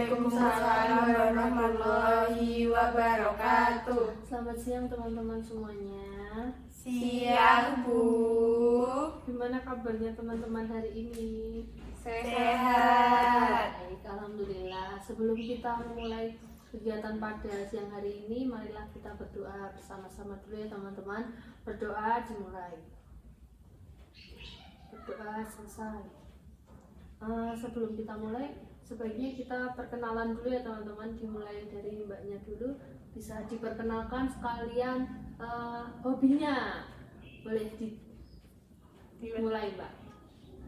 Waalaikumsalam warahmatullahi wabarakatuh. Selamat siang teman-teman semuanya. Siang Bu. Gimana kabarnya teman-teman hari ini? Sehat. Baik, alhamdulillah. Sebelum kita mulai kegiatan pada siang hari ini, marilah kita berdoa bersama-sama dulu ya teman-teman. Berdoa dimulai. Berdoa selesai. Sebelum kita mulai, sebaiknya kita perkenalan dulu ya teman-teman. Dimulai dari mbaknya dulu. Bisa diperkenalkan sekalian hobinya. Boleh dimulai mbak.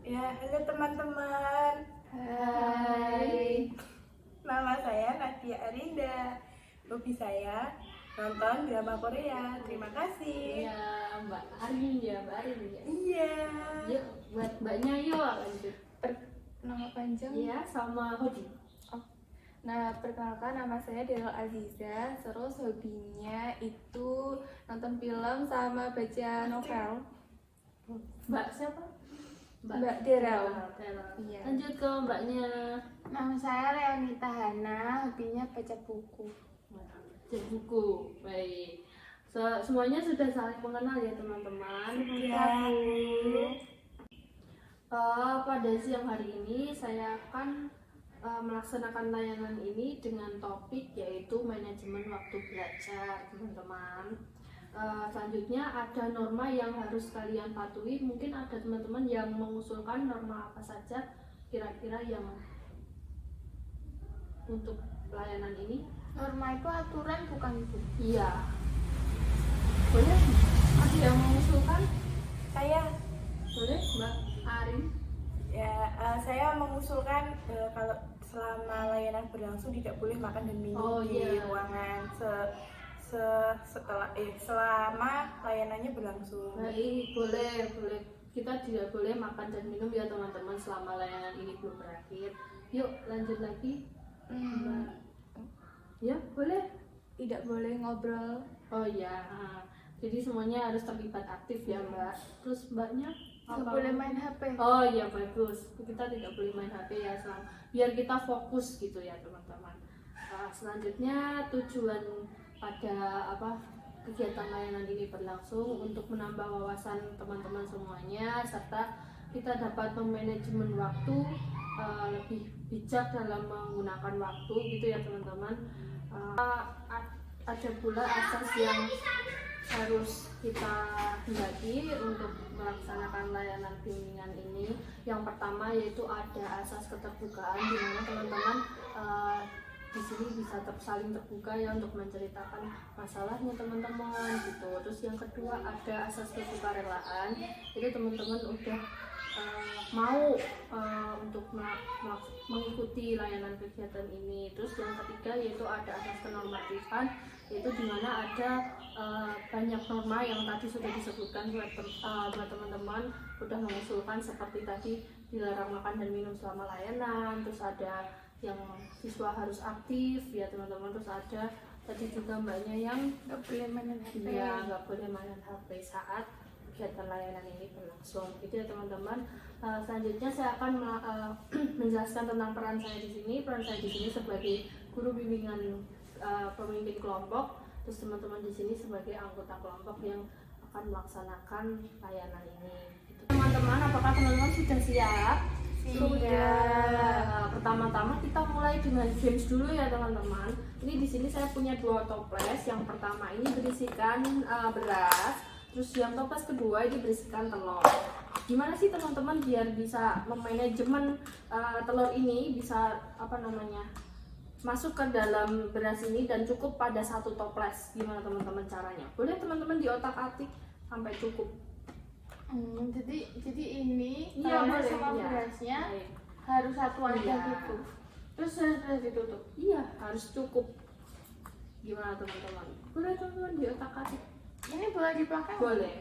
Ya, halo teman-teman. Hai. Nama saya Nadia Arinda. Hobi saya nonton drama Korea. Terima kasih. Ya mbak Arin ya, mbak Arin ya. Iya. Yuk buat mbaknya yuk lanjut. Nama panjang? Iya, sama hobi. Nah, perkenalkan nama saya Delal Aziza. Terus hobinya itu nonton film sama baca novel. Mbak siapa? Mbak Derel. Derel. Iya. Lanjut ke mbaknya. Nama saya Leonita Hana, hobinya baca buku. Baca buku. Baik. Semuanya sudah saling mengenal ya teman-teman. Iya, Bu. Pada siang hari ini saya akan melaksanakan layanan ini dengan topik yaitu manajemen waktu belajar teman-teman. Selanjutnya ada norma yang harus kalian patuhi. Mungkin ada teman-teman yang mengusulkan norma apa saja kira-kira yang untuk layanan ini. Norma itu aturan bukan Bu? Iya. Boleh? Ada yang mengusulkan? Saya Boleh Mbak Arin? ya, saya mengusulkan kalau selama layanan berlangsung tidak boleh makan dan minum di iya. ruangan selama layanannya berlangsung. Baik, boleh. Kita tidak boleh makan dan minum ya teman-teman selama layanan ini belum berakhir. Yuk lanjut lagi. Mbak. Ya boleh. Tidak boleh ngobrol. Oh iya. Jadi semuanya harus terlibat aktif ya Mbak. Terus mbaknya? Nggak Apa? boleh main HP. Oh iya bagus. Kita tidak boleh main HP ya biar kita fokus gitu ya teman-teman. Selanjutnya tujuan pada kegiatan layanan ini berlangsung untuk menambah wawasan teman-teman semuanya serta kita dapat memanajemen waktu lebih bijak dalam menggunakan waktu gitu ya teman-teman. Ada pula asas yang harus kita hendaki untuk melaksanakan layanan bimbingan ini. Yang pertama yaitu ada asas keterbukaan di mana teman-teman di sini bisa saling terbuka ya untuk menceritakan masalahnya teman-teman gitu. Terus yang kedua ada asas kesukarelaan. Jadi teman-teman udah mau untuk mengikuti layanan kegiatan ini. Terus yang ketiga yaitu ada asas kenormatifan, yaitu dimana ada banyak norma yang tadi sudah disebutkan buat teman-teman udah mengusulkan seperti tadi dilarang makan dan minum selama layanan. Terus ada yang siswa harus aktif ya teman-teman. Terus ada tadi juga mbaknya yang Nggak boleh main HP. ya nggak boleh main HP saat kegiatan layanan ini berlangsung. Itu ya teman-teman. Selanjutnya saya akan menjelaskan tentang peran saya di sini. Peran saya di sini sebagai guru bimbingan pemimpin kelompok. Terus teman-teman di sini sebagai anggota kelompok yang akan melaksanakan layanan ini. Gitu. Teman-teman, apakah teman-teman sudah siap? Sudah. Pertama-tama kita mulai dengan games dulu ya teman-teman. Ini di sini saya punya 2 toples. Yang pertama ini berisikan beras. Terus yang toples kedua ini berisikan telur. Gimana sih teman-teman biar bisa memanajemen telur ini bisa masuk ke dalam beras ini dan cukup pada 1 toples? Gimana teman-teman caranya? Boleh teman-teman diotak-atik sampai cukup. Jadi ini Iya, telurnya boleh, sama iya. berasnya Baik. harus satu aja Iya. gitu. Terus sudah ditutup. Iya, harus cukup. Gimana teman-teman? Boleh teman-teman diotak-atik. Ini boleh dipakai? Boleh.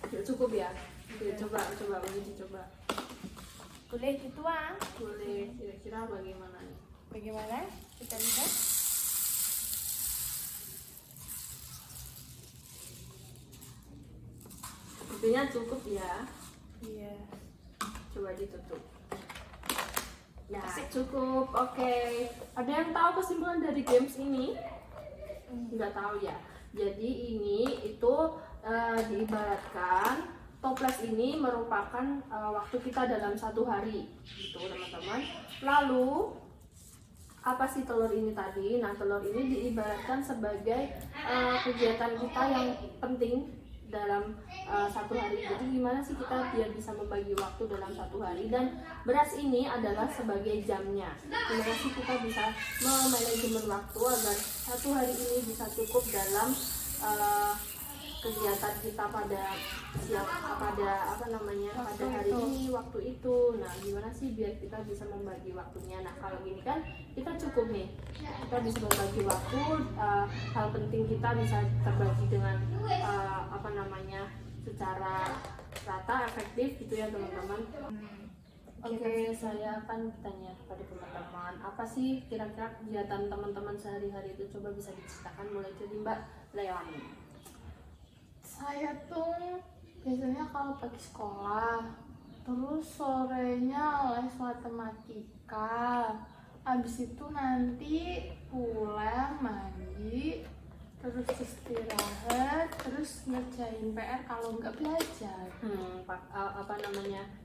Ya, cukup ya. Oke, coba begini coba. Boleh dituang. Boleh kira-kira bagaimana nih? Bagaimana? Kita lihat. Waktunya cukup ya. Iya. Coba ditutup. Ya, cukup. Oke. Ada yang tahu kesimpulan dari games ini? Nggak tahu ya. Jadi ini itu diibaratkan toples ini merupakan waktu kita dalam satu hari, gitu teman-teman. Lalu apa sih telur ini tadi? Nah, telur ini diibaratkan sebagai kegiatan kita yang penting dalam satu hari. Jadi gimana sih kita biar bisa membagi waktu dalam satu hari, dan beras ini adalah sebagai jamnya. Gimana sih kita bisa memanajemen waktu agar satu hari ini bisa cukup dalam kegiatan kita pada pada hari ini, waktu itu. Nah, gimana sih biar kita bisa membagi waktunya? Nah, kalau gini kan kita cukup nih, kita bisa membagi waktu. Hal penting kita bisa terbagi dengan secara rata, efektif gitu ya teman-teman. Oke, saya akan bertanya kepada teman-teman, apa sih kira-kira kegiatan teman-teman sehari-hari itu? Coba bisa diceritakan, mulai dari Mbak Leoni. Saya tuh biasanya kalau pagi sekolah, terus sorenya les matematika, habis itu nanti pulang mandi, terus istirahat, terus ngerjain PR kalau nggak belajar.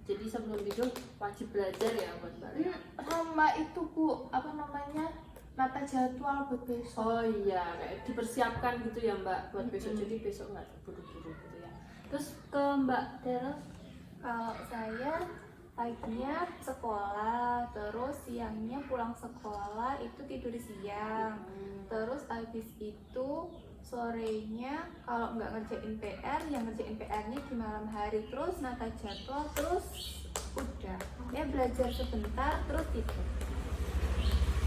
Jadi sebelum tidur wajib belajar ya buat Mbak. Sama itu Bu, nata jadwal buat besok. Oh iya, kayak dipersiapkan gitu ya Mbak buat besok. Jadi besok nggak terburu-buru gitu ya. Terus ke Mbak Teres. Kalau saya paginya sekolah, terus siangnya pulang sekolah itu tidur siang. Terus habis itu sorenya kalau nggak ngerjain PR, yang ngerjain PR-nya di malam hari. Terus nata jadwal, terus udah ya belajar sebentar, terus tidur.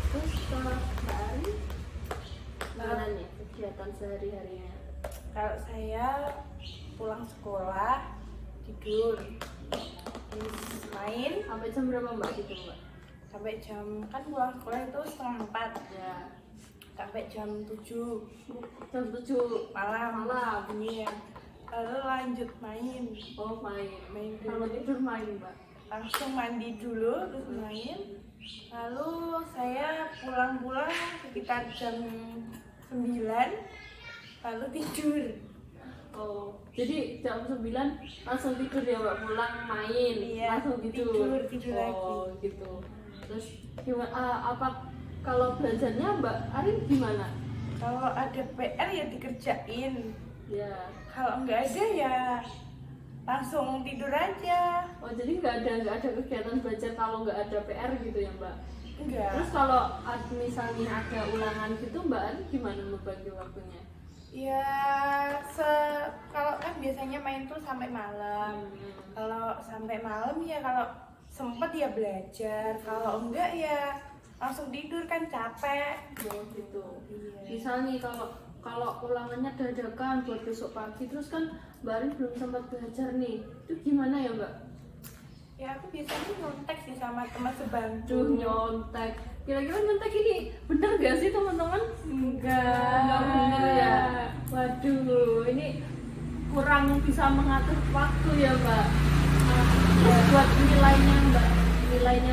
Terus ke Mbak Ari, gimana nih kegiatan sehari-harinya? Kalau saya pulang sekolah tidur, terus main Sampai jam berapa Mbak gitu Mbak? sampai jam, kan pulang sekolah itu 3:30 Ya, sampai jam 7 jam 7 malam. malam. Iya. Lalu lanjut main Main dulu. kalau tidur main Mbak. Langsung mandi dulu terus main. Lalu saya pulang sekitar jam 9 lalu tidur. Oh, jadi jam 9 langsung tidur ya Mbak, pulang main, Iya, langsung tidur. tidur Oh, lagi. gitu. Terus gimana? Apa kalau belajarnya Mbak Arin gimana? Kalau ada PR ya dikerjain. Ya. Kalau nggak ada ya langsung tidur aja. Oh, jadi nggak ada kegiatan belajar kalau nggak ada PR gitu ya Mbak? Enggak. Terus kalau misalnya ada ulangan gitu Mbak Arin gimana membagi waktunya? Ya kalau kan biasanya main tuh sampai malam. Kalau sampai malam ya kalau sempet ya belajar. Kalau enggak ya langsung tidur, kan capek. Oh, gitu. Iya. Misal nih kalau ulangannya dadakan buat besok pagi, terus kan Mbak Arin belum sempat belajar nih, itu gimana ya Mbak? Ya aku biasanya nyontek sih sama teman sebangku. Duh, nyontek. Kira-kira nyontek ini bener gak sih teman-teman? Enggak bener ya. Waduh, ini kurang bisa mengatur waktu ya Mbak. Terus buat nilainya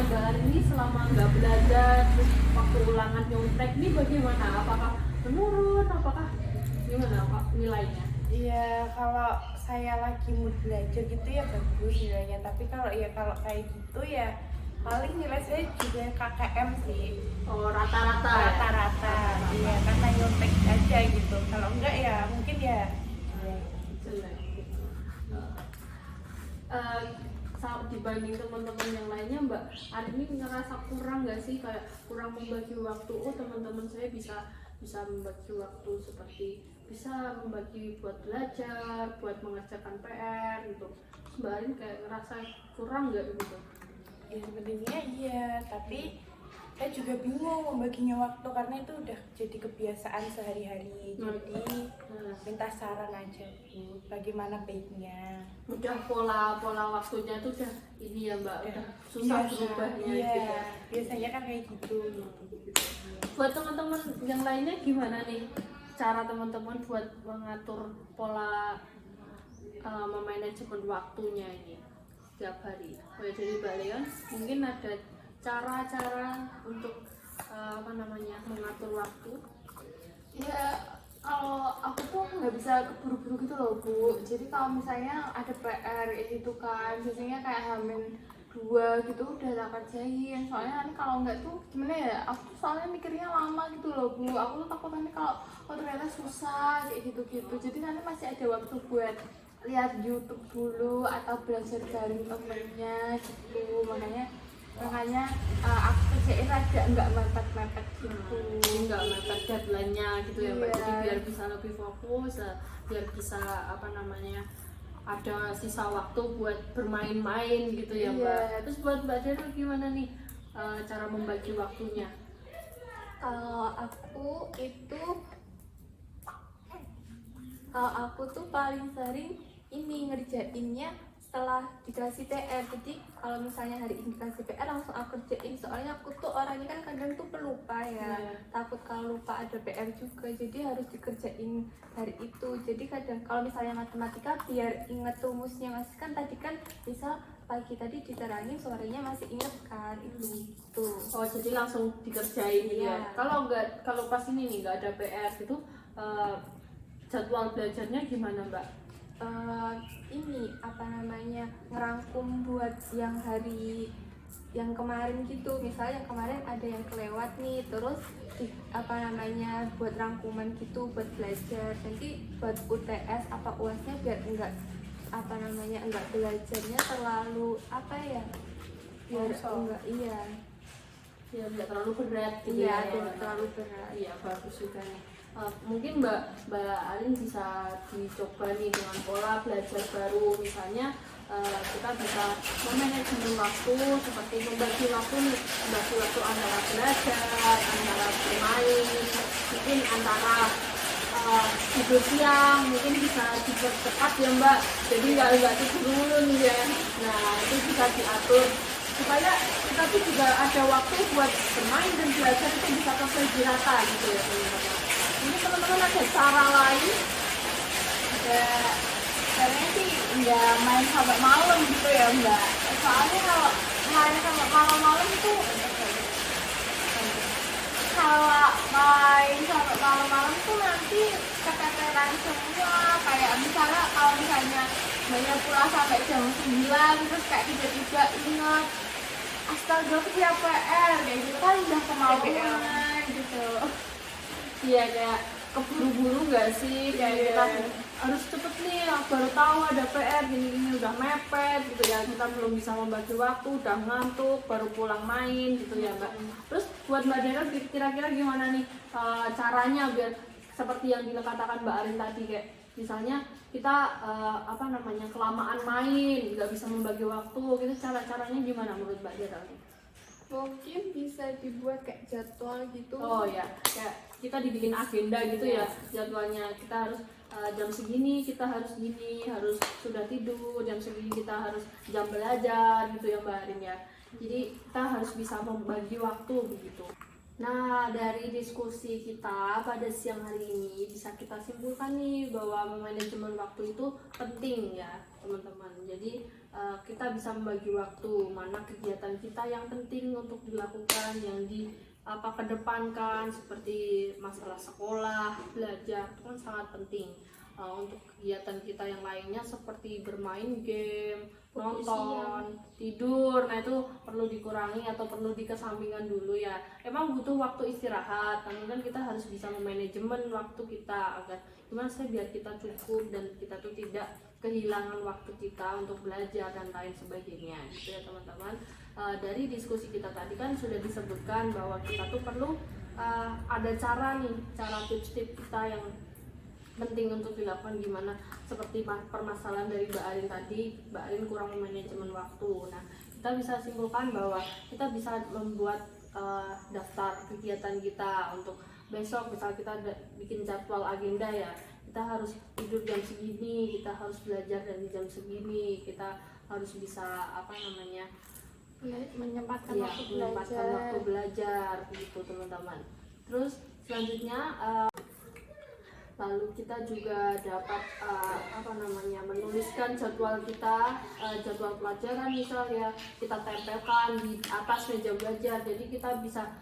Mbak Arin ini selama nggak belajar, terus waktu ulangan nyontek ini bagaimana? Apakah menurun? Apakah gimana Pak nilainya? Iya, kalau saya lagi mood belajar gitu ya bagus nilainya. Tapi kalau kayak gitu ya paling nilai saya juga KKM sih. Oh, rata-rata. Rata-rata. Iya, karena nyontek aja gitu. Kalau enggak ya mungkin ya Jelek gitu. Dibanding teman-teman yang lainnya Mbak Arin ini ngerasa kurang nggak sih, kayak kurang membagi waktu? Oh, teman-teman saya bisa membagi waktu seperti bisa membagi buat belajar, buat mengerjakan PR gitu. Mbak Arin kayak ngerasa kurang nggak gitu? ya sebenarnya iya, tapi saya juga bingung membaginya waktu karena itu udah jadi kebiasaan sehari-hari. Jadi minta saran aja Bu, bagaimana baiknya. Udah pola waktunya tuh udah ini ya Mbak, udah susah Biasa, berubahnya iya. gitu. Biasanya kan kayak gitu. Buat teman-teman yang lainnya gimana nih cara teman-teman buat mengatur pola memanajemen waktunya ini setiap hari. Mulai dari Mbak Leon, mungkin ada cara-cara untuk mengatur waktu. Ya kalau aku tuh nggak bisa keburu-buru gitu loh Bu. Jadi kalau misalnya ada PR gitu kan, biasanya kayak Hamin 2 gitu udah tak kerjain. Soalnya nanti kalau nggak tuh gimana ya, aku tuh soalnya mikirnya lama gitu loh Bu. Aku tuh takut nanti kalau ternyata susah kayak gitu-gitu. Jadi nanti masih ada waktu buat lihat YouTube dulu atau belajar dari temennya gitu. Makanya aku kerjain aja nggak mepet-mepet gitu. Nggak mepet deadline-nya gitu ya Mbak. Iya. Jadi biar bisa lebih fokus, biar bisa ada sisa waktu buat bermain-main gitu ya Mbak. Iya. Terus buat Mbak Dero gimana nih cara membagi waktunya? Kalau aku tuh paling sering ini ngerjainnya setelah dikasih PR. Jadi kalau misalnya hari ini dikasih PR langsung aku kerjain, soalnya aku tuh orangnya kan kadang tuh pelupa ya. Takut kalau lupa ada PR juga, jadi harus dikerjain hari itu. Jadi kadang kalau misalnya matematika biar inget rumusnya, masih kan tadi kan bisa pagi tadi diterangin, sorenya masih inget kan itu. Oh jadi langsung dikerjain gitu ya? Iya. Kalau pas ini nih nggak ada PR gitu, jadwal belajarnya gimana Mbak? Ini ngerangkum buat yang hari yang kemarin gitu. Misalnya yang kemarin ada yang kelewat nih, terus buat rangkuman gitu buat belajar nanti buat UTS apa UASnya, biar enggak belajarnya terlalu biar enggak Ya nggak terlalu berat gitu iya ya. biar terlalu berat. Iya bagus juga nih. Mungkin Mbak Alin bisa dicoba nih dengan pola belajar baru. Misalnya kita bisa memanajemen waktu seperti membagi waktu antara belajar, antara bermain, mungkin antara tidur siang, mungkin bisa dipercepat ya Mbak. Jadi nggak tidur dulu nih ya. Nah itu bisa diatur supaya kita tuh juga ada waktu buat bermain dan belajar itu bisa terbagi rata gitu ya teman-teman. Ini teman-teman ada cara lain? Caranya sih nggak main sampai malam gitu ya Mbak. Soalnya kalau main sampai malam-malam itu nanti keteteran semua. Kayak kalau misalnya banyak pulang sampai jam 9 terus kayak tiba-tiba ingat astaga punya PR kayak gitu kan udah kemalaman gitu. Iya kayak keburu-buru nggak sih, kayak kita harus cepet nih, baru tahu ada PR gini udah mepet gitu ya, kita belum bisa membagi waktu, udah ngantuk, baru pulang main gitu ya Mbak. Terus buat Mbak Dera kira-kira gimana nih caranya biar seperti yang dikatakan Mbak Arin tadi, kayak misalnya kita kelamaan main, nggak bisa membagi waktu gitu, caranya gimana menurut Mbak Dera? Mungkin bisa dibuat kayak jadwal gitu. Oh ya, kayak kita dibikin agenda gitu ya jadwalnya. Kita harus jam segini kita harus gini, harus sudah tidur, jam segini kita harus jam belajar gitu ya Mbak Arin ya. Jadi kita harus bisa membagi waktu begitu. Nah dari diskusi kita pada siang hari ini bisa kita simpulkan nih bahwa manajemen waktu itu penting ya teman-teman. Jadi kita bisa membagi waktu mana kegiatan kita yang penting untuk dilakukan, yang kedepankan seperti masalah sekolah, belajar itu kan sangat penting. Untuk kegiatan kita yang lainnya seperti bermain game, nonton, tidur, nah itu perlu dikurangi atau perlu dikesampingkan dulu ya. Emang butuh waktu istirahat, namun kan kita harus bisa memanajemen waktu kita agar gimana sih biar kita cukup dan kita tuh tidak kehilangan waktu kita untuk belajar dan lain sebagainya gitu ya teman-teman. Dari diskusi kita tadi kan sudah disebutkan bahwa kita tuh perlu ada cara tips-tips kita yang penting untuk dilakukan, gimana seperti permasalahan dari Mbak Arin tadi, Mbak Arin kurang manajemen waktu. Nah kita bisa simpulkan bahwa kita bisa membuat daftar kegiatan kita untuk besok. Misal kita bikin jadwal agenda ya, kita harus tidur jam segini, kita harus belajar dari jam segini, kita harus bisa menyempatkan waktu belajar gitu teman-teman. Terus selanjutnya Lalu kita juga dapat menuliskan jadwal kita, jadwal pelajaran misalnya kita tempelkan di atas meja belajar. Jadi kita bisa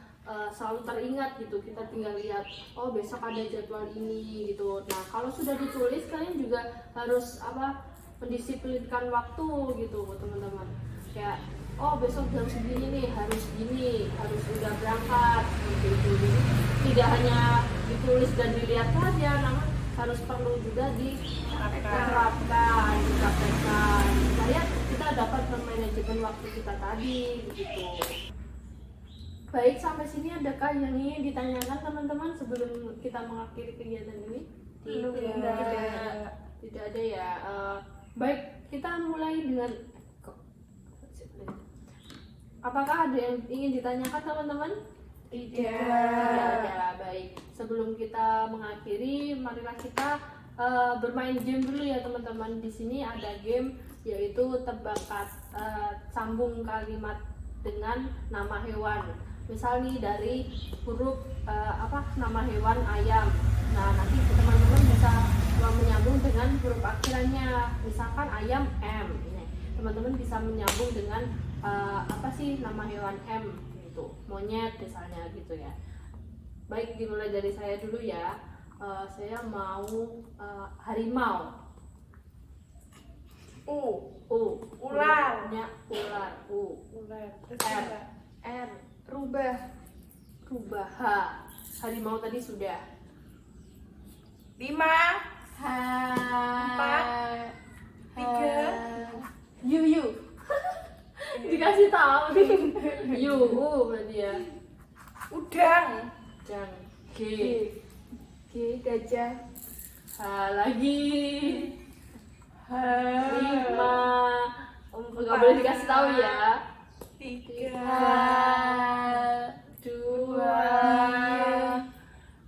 selalu teringat gitu. Kita tinggal lihat, oh besok ada jadwal ini gitu. Nah kalau sudah ditulis, kalian juga harus mendisiplinkan waktu gitu teman-teman. Kayak oh besok jam segini nih harus gini, harus udah berangkat seperti itu. Jadi tidak hanya ditulis dan dilihat saja, namun harus perlu juga diterapkan, dipraktekkan supaya kita dapat memanajemen waktu kita tadi begitu. Baik, sampai sini adakah yang ingin ditanyakan teman-teman sebelum kita mengakhiri kegiatan ini? Tidak ada ya. Baik, kita mulai dengan apakah ada yang ingin ditanyakan teman-teman? Tidak ada. Baik, sebelum kita mengakhiri, marilah kita bermain game dulu ya teman-teman. Di sini ada game yaitu tebak sambung kalimat dengan nama hewan. Misal nih dari huruf nama hewan ayam. Nah nanti teman-teman bisa menyambung dengan huruf akhirannya. Misalkan ayam M. Teman-teman bisa menyambung dengan nama hewan M itu, monyet misalnya gitu ya. Baik, dimulai dari saya dulu ya. Saya mau harimau. Ular. Ular. Ular. R. Rubah. H. Harimau tadi sudah. 5 H. 4 3 Yu. Dikasih tahu nih. Yu berarti ya. Udang. Dan G. Gajah. H lagi. 5. Nggak boleh dikasih tahu ya. 3 2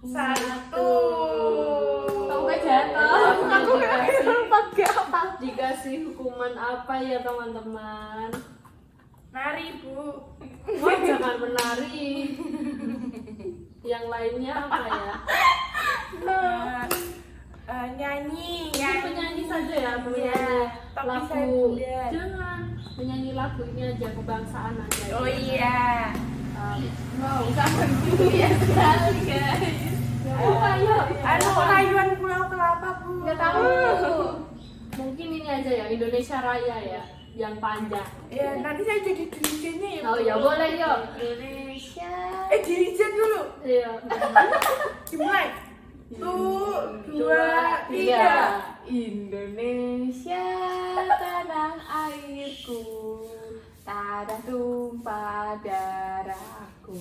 1. Kamu jatuh. Aku nggak dikasih hukuman apa ya teman-teman? Nari, Bu. Oh, jangan menari. Yang lainnya apa ya? Nyanyi. Penyanyi saja ya, Iya, penyanyi tapi saya lagu. bulan. Jangan menyanyi lagu ini aja, kebangsaan aja. Oh iya. Wow, sangat ya sekali guys. Ayo. Rayuan Pulau Kelapa, Bu. Nggak tahu. Mungkin ini aja ya, Indonesia Raya ya, yang panjang. Ya, nanti saya jadi dirijennya ya. Oh ya boleh yuk. Indonesia. Dirijen dulu. Iya. Dimulai. 1, 2, 3. Indonesia tanah airku, tanah tumpah darahku.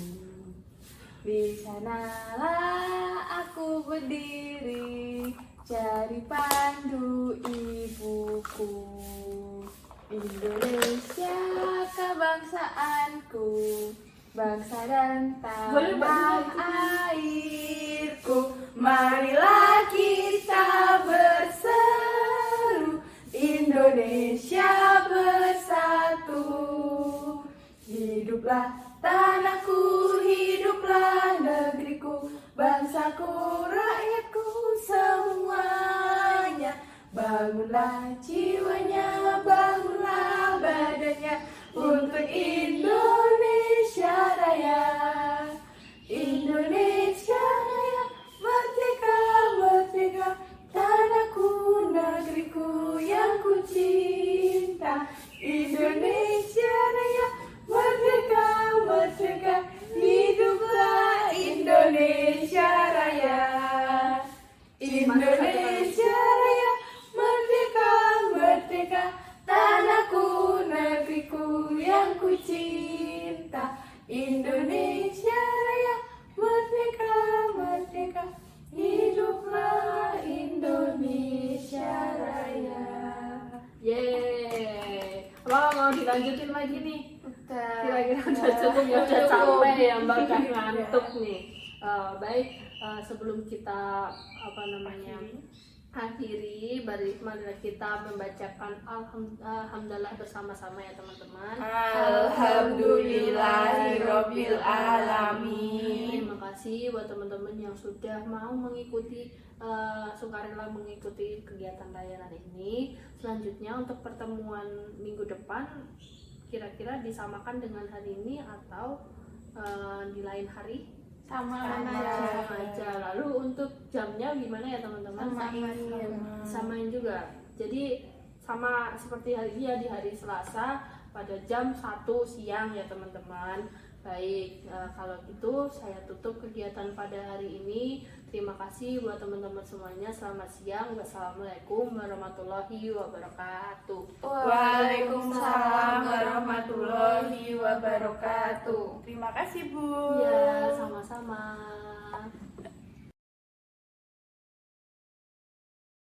Di sanalah aku berdiri, cari pandu ibuku. Indonesia kebangsaanku, bangsa dan tanah airku. Marilah kita berseru, Indonesia bersatu. Hiduplah tanahku, hiduplah negeriku, bangsaku, rakyatku semuanya. Bangunlah jiwanya, bangunlah badannya untuk Indonesia Raya. Indonesia Raya, merdeka, merdeka, tanahku, negeriku yang ku cinta. Indonesia Raya, merdeka, merdeka, hiduplah Indonesia Raya. Indonesia Raya, merdeka, merdeka, tanahku, negeriku yang ku cinta. Indonesia Raya, merdeka, merdeka, hiduplah Indonesia Raya. Yeay. Apa mau dilanjutin lagi nih? Kira-kira udah Udah. cukup ya, udah capek ya Mbak, udah Iya. ngantuk nih. Baik, sebelum kita akhiri, marilah kita membacakan alhamdulillah bersama-sama ya teman-teman. Alhamdulillahirabbil alamin. Terima kasih buat teman-teman yang sudah mau mengikuti sukarela mengikuti kegiatan layanan ini. Selanjutnya untuk pertemuan minggu depan kira-kira disamakan dengan hari ini atau di lain hari? Sama Aja. Lalu untuk jamnya gimana ya teman-teman? Samain juga. Jadi sama seperti hari ini ya, di hari Selasa pada jam 1 siang ya teman-teman. Baik, kalau gitu saya tutup kegiatan pada hari ini. Terima kasih buat teman-teman semuanya. Selamat siang. Wassalamualaikum warahmatullahi wabarakatuh. Waalaikumsalam warahmatullahi wabarakatuh. Terima kasih, Bu. Ya, sama-sama.